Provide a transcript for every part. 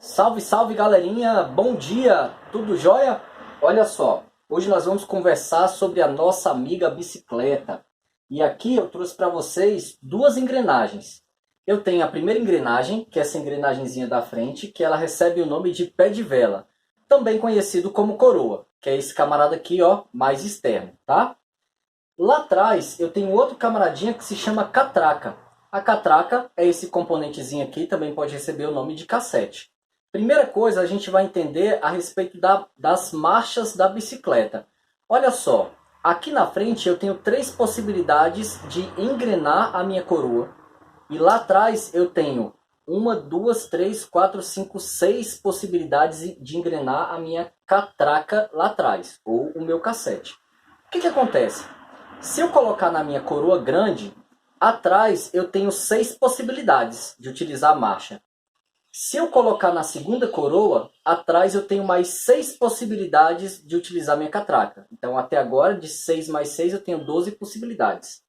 Salve, salve galerinha, bom dia, tudo jóia? Olha só, hoje nós vamos conversar sobre a nossa amiga bicicleta. E aqui eu trouxe para vocês duas engrenagens. Eu tenho a primeira engrenagem, que é essa engrenagenzinha da frente, que ela recebe o nome de pé de vela, também conhecido como coroa, que é esse camarada aqui, ó, mais externo, tá? Lá atrás eu tenho outro camaradinha que se chama catraca. A catraca é esse componentezinho aqui, também pode receber o nome de cassete. Primeira coisa, a gente vai entender a respeito das marchas da bicicleta. Olha só, aqui na frente eu tenho três possibilidades de engrenar a minha coroa. E lá atrás eu tenho uma, duas, três, quatro, cinco, seis possibilidades de engrenar a minha catraca lá atrás, ou o meu cassete. O que acontece? Se eu colocar na minha coroa grande, atrás eu tenho seis possibilidades de utilizar a marcha. Se eu colocar na segunda coroa, atrás eu tenho mais seis possibilidades de utilizar minha catraca. Então até agora, de 6 mais 6, eu tenho 12 possibilidades.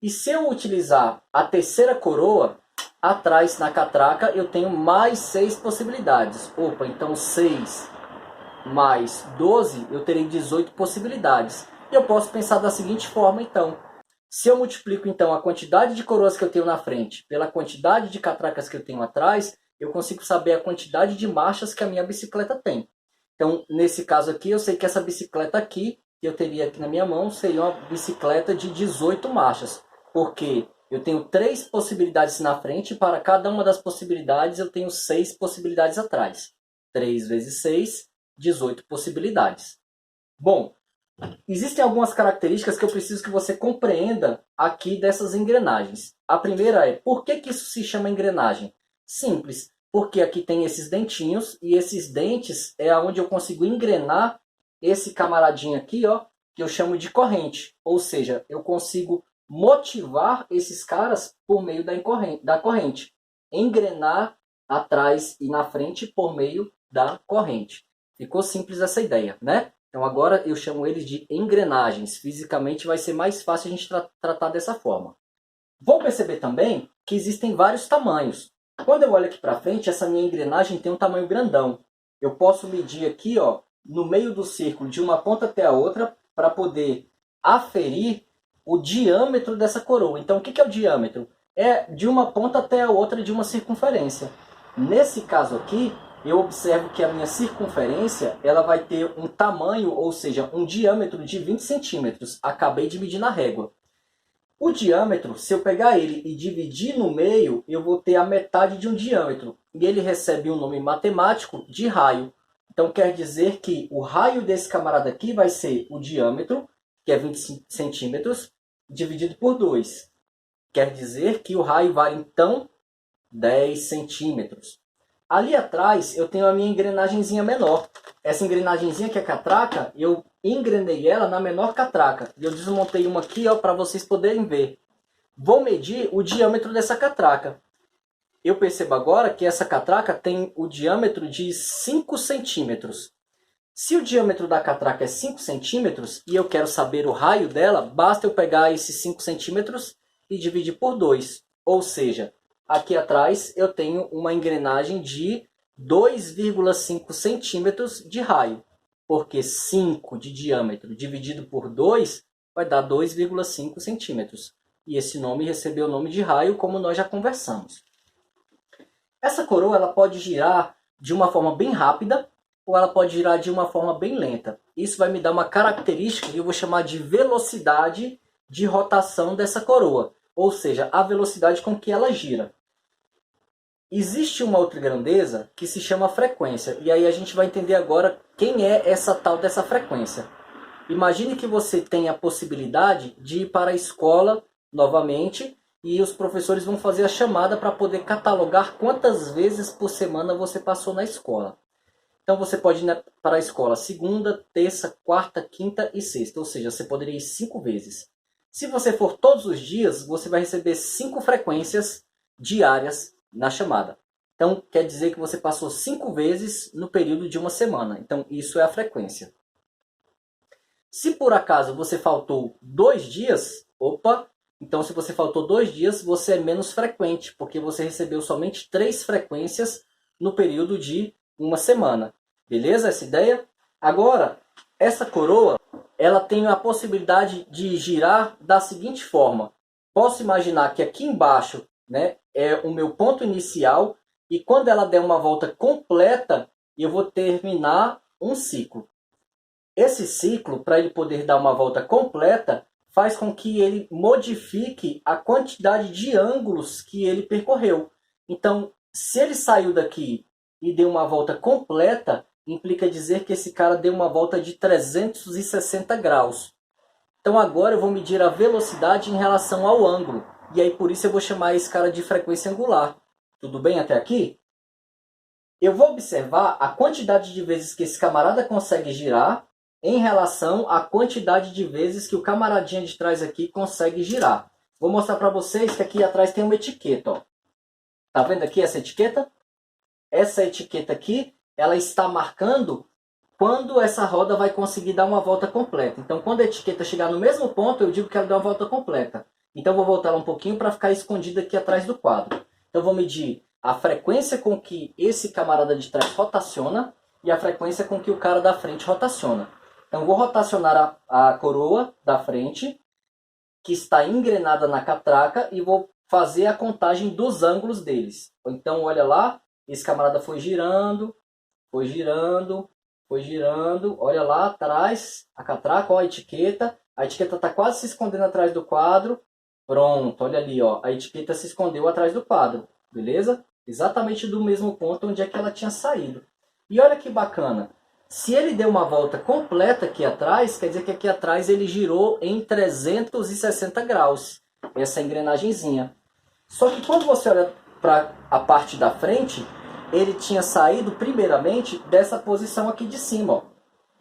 E se eu utilizar a terceira coroa, atrás na catraca eu tenho mais 6 possibilidades. Opa, então 6 mais 12, eu terei 18 possibilidades. E eu posso pensar da seguinte forma, então. Se eu multiplico, então, a quantidade de coroas que eu tenho na frente pela quantidade de catracas que eu tenho atrás, eu consigo saber a quantidade de marchas que a minha bicicleta tem. Então, nesse caso aqui, eu sei que essa bicicleta aqui, que eu teria aqui na minha mão, seria uma bicicleta de 18 marchas. Porque eu tenho 3 possibilidades na frente e para cada uma das possibilidades eu tenho 6 possibilidades atrás. 3 vezes 6, 18 possibilidades. Bom, existem algumas características que eu preciso que você compreenda aqui dessas engrenagens. A primeira é, por que isso se chama engrenagem? Simples, porque aqui tem esses dentinhos e esses dentes é onde eu consigo engrenar esse camaradinho aqui, ó, que eu chamo de corrente. Ou seja, eu consigo motivar esses caras por meio da corrente. Engrenar atrás e na frente por meio da corrente. Ficou simples essa ideia, né? Então agora eu chamo eles de engrenagens. Fisicamente vai ser mais fácil a gente tratar dessa forma. Vou perceber também que existem vários tamanhos. Quando eu olho aqui para frente, essa minha engrenagem tem um tamanho grandão. Eu posso medir aqui, ó, no meio do círculo, de uma ponta até a outra, para poder aferir o diâmetro dessa coroa. Então o que é o diâmetro? É de uma ponta até a outra de uma circunferência. Nesse caso aqui, eu observo que a minha circunferência ela vai ter um tamanho, ou seja, um diâmetro de 20 centímetros. Acabei de medir na régua. O diâmetro, se eu pegar ele e dividir no meio, eu vou ter a metade de um diâmetro. E ele recebe um nome matemático de raio. Então quer dizer que o raio desse camarada aqui vai ser o diâmetro, que é 20 centímetros, dividido por 2. Quer dizer que o raio vale, então, 10 centímetros. Ali atrás eu tenho a minha engrenagenzinha menor. Essa engrenagenzinha que é catraca, eu engrenei ela na menor catraca. E eu desmontei uma aqui para vocês poderem ver. Vou medir o diâmetro dessa catraca. Eu percebo agora que essa catraca tem o diâmetro de 5 centímetros. Se o diâmetro da catraca é 5 centímetros e eu quero saber o raio dela, basta eu pegar esses 5 centímetros e dividir por 2. Ou seja, aqui atrás eu tenho uma engrenagem de 2,5 centímetros de raio. Porque 5 de diâmetro dividido por 2 vai dar 2,5 centímetros. E esse nome recebeu o nome de raio, como nós já conversamos. Essa coroa ela pode girar de uma forma bem rápida ou ela pode girar de uma forma bem lenta. Isso vai me dar uma característica que eu vou chamar de velocidade de rotação dessa coroa. Ou seja, a velocidade com que ela gira. Existe uma outra grandeza que se chama frequência. E aí a gente vai entender agora quem é essa tal dessa frequência. Imagine que você tem a possibilidade de ir para a escola novamente e os professores vão fazer a chamada para poder catalogar quantas vezes por semana você passou na escola. Então você pode ir para a escola segunda, terça, quarta, quinta e sexta. Ou seja, você poderia ir 5 vezes. Se você for todos os dias, você vai receber 5 frequências diárias na chamada. Então, quer dizer que você passou 5 vezes no período de uma semana. Então, isso é a frequência. Se por acaso você faltou 2 dias, então se você faltou 2 dias, você é menos frequente, porque você recebeu somente 3 frequências no período de uma semana. Beleza essa ideia? Agora, essa coroa, ela tem a possibilidade de girar da seguinte forma. Posso imaginar que aqui embaixo, né, é o meu ponto inicial, e quando ela der uma volta completa, eu vou terminar um ciclo. Esse ciclo, para ele poder dar uma volta completa, faz com que ele modifique a quantidade de ângulos que ele percorreu. Então, se ele saiu daqui e deu uma volta completa, implica dizer que esse cara deu uma volta de 360 graus. Então agora eu vou medir a velocidade em relação ao ângulo. E aí por isso eu vou chamar esse cara de frequência angular. Tudo bem até aqui? Eu vou observar a quantidade de vezes que esse camarada consegue girar em relação à quantidade de vezes que o camaradinha de trás aqui consegue girar. Vou mostrar para vocês que aqui atrás tem uma etiqueta. Ó. Tá vendo aqui essa etiqueta? Essa etiqueta aqui, ela está marcando quando essa roda vai conseguir dar uma volta completa. Então, quando a etiqueta chegar no mesmo ponto, eu digo que ela deu uma volta completa. Então, eu vou voltar ela um pouquinho para ficar escondida aqui atrás do quadro. Então, eu vou medir a frequência com que esse camarada de trás rotaciona e a frequência com que o cara da frente rotaciona. Então, eu vou rotacionar a coroa da frente, que está engrenada na catraca, e vou fazer a contagem dos ângulos deles. Então, olha lá, esse camarada foi girando, foi girando, foi girando, olha lá atrás, a catraca, ó, a etiqueta está quase se escondendo atrás do quadro, pronto, olha ali, ó, a etiqueta se escondeu atrás do quadro, beleza? Exatamente do mesmo ponto onde é que ela tinha saído. E olha que bacana, se ele deu uma volta completa aqui atrás, quer dizer que aqui atrás ele girou em 360 graus, essa engrenagemzinha. Só que quando você olha para a parte da frente, ele tinha saído primeiramente dessa posição aqui de cima. Ó.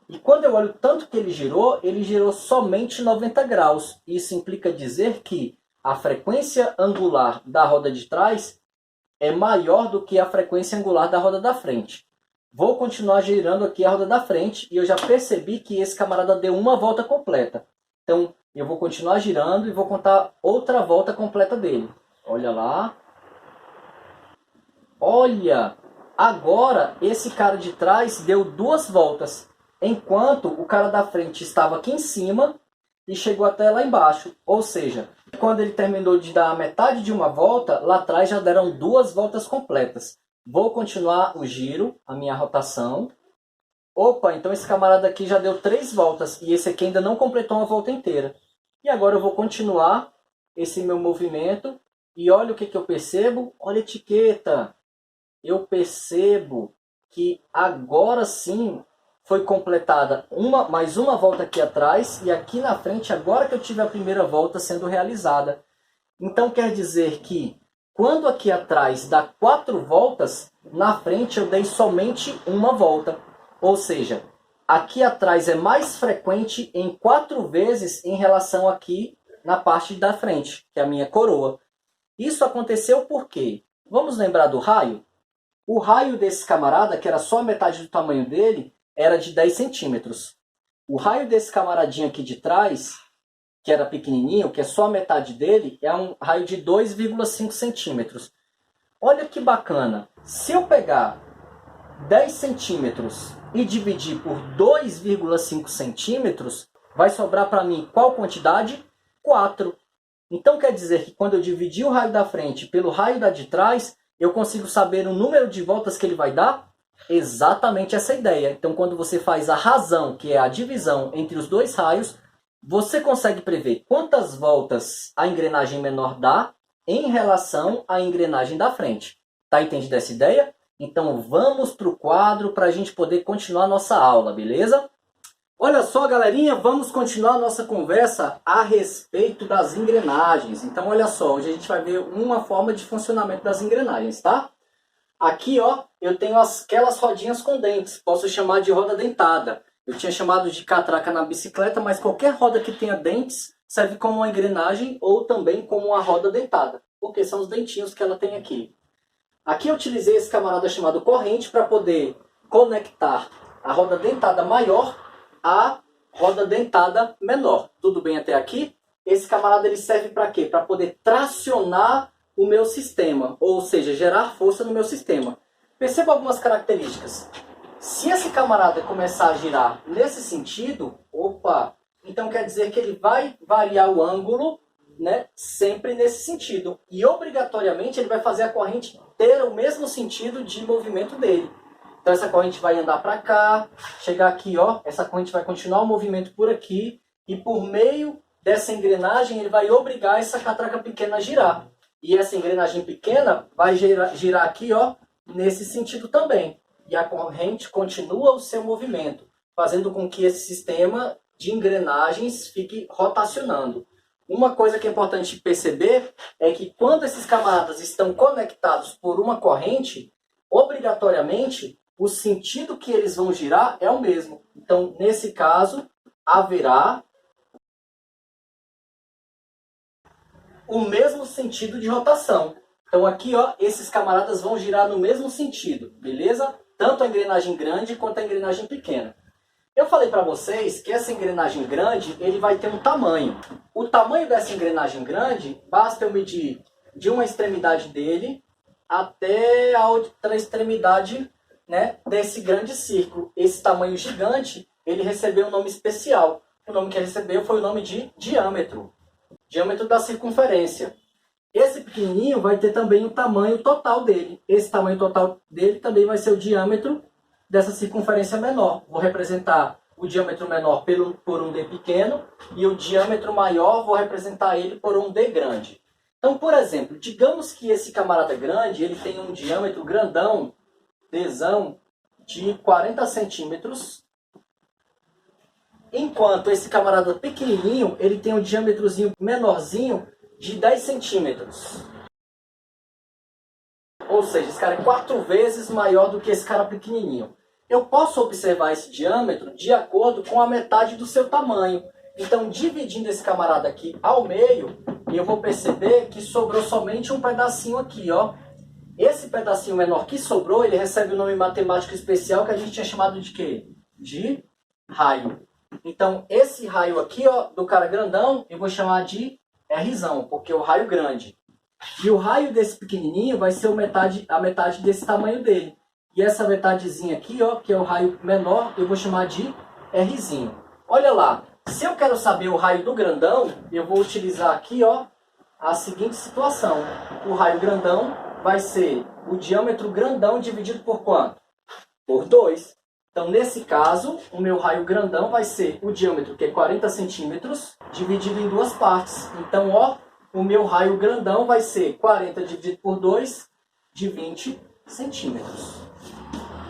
E quando eu olho o tanto que ele girou somente 90 graus. Isso implica dizer que a frequência angular da roda de trás é maior do que a frequência angular da roda da frente. Vou continuar girando aqui a roda da frente e eu já percebi que esse camarada deu uma volta completa. Então eu vou continuar girando e vou contar outra volta completa dele. Olha lá. Olha, agora esse cara de trás deu 2 voltas, enquanto o cara da frente estava aqui em cima e chegou até lá embaixo. Ou seja, quando ele terminou de dar a metade de uma volta, lá atrás já deram 2 voltas completas. Vou continuar o giro, a minha rotação. Opa, então esse camarada aqui já deu 3 voltas e esse aqui ainda não completou uma volta inteira. E agora eu vou continuar esse meu movimento e olha o que eu percebo. Olha a etiqueta. Eu percebo que agora sim foi completada mais uma volta aqui atrás e aqui na frente, agora que eu tive a primeira volta sendo realizada. Então quer dizer que quando aqui atrás dá 4 voltas, na frente eu dei somente uma volta. Ou seja, aqui atrás é mais frequente em 4 vezes em relação aqui na parte da frente, que é a minha coroa. Isso aconteceu por quê? Vamos lembrar do raio? O raio desse camarada, que era só a metade do tamanho dele, era de 10 centímetros. O raio desse camaradinho aqui de trás, que era pequenininho, que é só a metade dele, é um raio de 2,5 centímetros. Olha que bacana. Se eu pegar 10 centímetros e dividir por 2,5 centímetros, vai sobrar para mim qual quantidade? 4. Então quer dizer que quando eu dividir o raio da frente pelo raio da de trás, eu consigo saber o número de voltas que ele vai dar? Exatamente essa ideia. Então, quando você faz a razão, que é a divisão entre os 2 raios, você consegue prever quantas voltas a engrenagem menor dá em relação à engrenagem da frente. Tá entendido essa ideia? Então, vamos para o quadro para a gente poder continuar a nossa aula, beleza? Olha só, galerinha, vamos continuar a nossa conversa a respeito das engrenagens. Então, olha só, hoje a gente vai ver uma forma de funcionamento das engrenagens, tá? Aqui, ó, eu tenho aquelas rodinhas com dentes, posso chamar de roda dentada. Eu tinha chamado de catraca na bicicleta, mas qualquer roda que tenha dentes serve como uma engrenagem ou também como uma roda dentada, porque são os dentinhos que ela tem aqui. Aqui eu utilizei esse camarada chamado corrente para poder conectar a roda dentada maior à roda dentada menor. Tudo bem até aqui? Esse camarada ele serve para quê? Para poder tracionar o meu sistema, ou seja, gerar força no meu sistema. Perceba algumas características. Se esse camarada começar a girar nesse sentido, opa, então quer dizer que ele vai variar o ângulo, né, sempre nesse sentido. E obrigatoriamente ele vai fazer a corrente ter o mesmo sentido de movimento dele. Então essa corrente vai andar para cá, chegar aqui, ó, essa corrente vai continuar o movimento por aqui, e por meio dessa engrenagem ele vai obrigar essa catraca pequena a girar. E essa engrenagem pequena vai girar aqui, ó, nesse sentido também. E a corrente continua o seu movimento, fazendo com que esse sistema de engrenagens fique rotacionando. Uma coisa que é importante perceber é que quando esses camaradas estão conectados por uma corrente, obrigatoriamente o sentido que eles vão girar é o mesmo. Então, nesse caso, haverá o mesmo sentido de rotação. Então aqui, ó, esses camaradas vão girar no mesmo sentido, beleza? Tanto a engrenagem grande quanto a engrenagem pequena. Eu falei para vocês que essa engrenagem grande, ele vai ter um tamanho. O tamanho dessa engrenagem grande, basta eu medir de uma extremidade dele até a outra extremidade, né, desse grande círculo. Esse tamanho gigante, ele recebeu um nome especial. O nome que ele recebeu foi o nome de diâmetro. Diâmetro da circunferência. Esse pequenininho vai ter também o tamanho total dele. Esse tamanho total dele também vai ser o diâmetro dessa circunferência menor. Vou representar o diâmetro menor por um D pequeno e o diâmetro maior vou representar ele por um D grande. Então, por exemplo, digamos que esse camarada grande ele tem um diâmetro grandão, Dzão, de 40 centímetros, enquanto esse camarada pequenininho ele tem um diâmetrozinho menorzinho de 10 centímetros. Ou seja, esse cara é 4 vezes maior do que esse cara pequenininho. Eu posso observar esse diâmetro de acordo com a metade do seu tamanho. Então, dividindo esse camarada aqui ao meio, eu vou perceber que sobrou somente um pedacinho aqui, ó. Esse pedacinho menor que sobrou, ele recebe o nome matemático especial que a gente tinha chamado de quê? De raio. Então, esse raio aqui, ó, do cara grandão, eu vou chamar de Rzão, porque é o raio grande. E o raio desse pequenininho vai ser a metade desse tamanho dele. E essa metadezinha aqui, ó, que é o raio menor, eu vou chamar de Rzinho. Olha lá, se eu quero saber o raio do grandão, eu vou utilizar aqui, ó, a seguinte situação. O raio grandão vai ser o diâmetro grandão dividido por quanto? Por 2. Então, nesse caso, o meu raio grandão vai ser o diâmetro, que é 40 centímetros, dividido em duas partes. Então, ó, o meu raio grandão vai ser 40 dividido por 2, de 20 centímetros.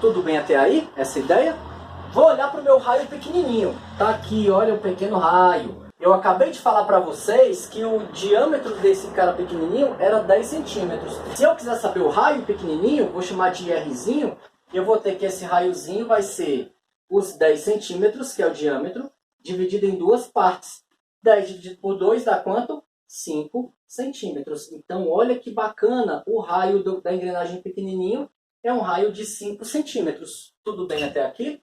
Tudo bem até aí? Essa ideia? Vou olhar para o meu raio pequenininho. Tá aqui, olha o pequeno raio. Eu acabei de falar para vocês que o diâmetro desse cara pequenininho era 10 centímetros. Se eu quiser saber o raio pequenininho, vou chamar de Rzinho. Eu vou ter que esse raiozinho vai ser os 10 centímetros, que é o diâmetro, dividido em duas partes. 10 dividido por 2 dá quanto? 5 centímetros. Então, olha que bacana, o raio da engrenagem pequenininho é um raio de 5 centímetros. Tudo bem até aqui?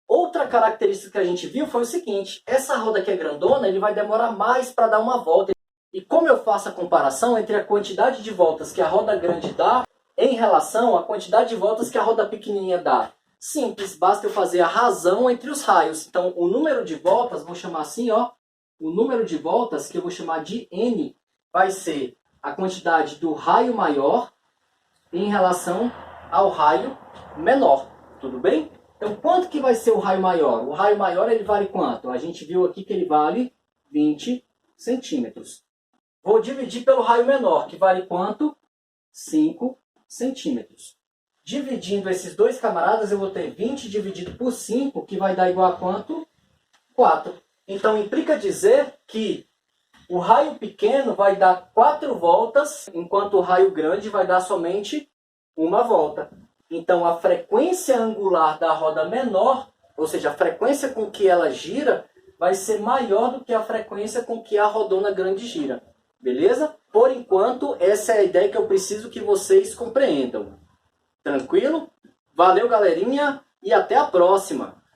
Outra característica que a gente viu foi o seguinte, essa roda que é grandona, ele vai demorar mais para dar uma volta. E como eu faço a comparação entre a quantidade de voltas que a roda grande dá em relação à quantidade de voltas que a roda pequenininha dá? Simples, basta eu fazer a razão entre os raios. Então, o número de voltas, vou chamar assim, ó, o número de voltas, que eu vou chamar de N, vai ser a quantidade do raio maior em relação ao raio menor. Tudo bem? Então, quanto que vai ser o raio maior? O raio maior, ele vale quanto? A gente viu aqui que ele vale 20 centímetros. Vou dividir pelo raio menor, que vale quanto? 5 centímetros. Dividindo esses dois camaradas, eu vou ter 20 dividido por 5, que vai dar igual a quanto? 4. Então, implica dizer que o raio pequeno vai dar 4 voltas, enquanto o raio grande vai dar somente uma volta. Então, a frequência angular da roda menor, ou seja, a frequência com que ela gira, vai ser maior do que a frequência com que a rodona grande gira. Beleza? Por enquanto, essa é a ideia que eu preciso que vocês compreendam. Tranquilo? Valeu, galerinha, e até a próxima!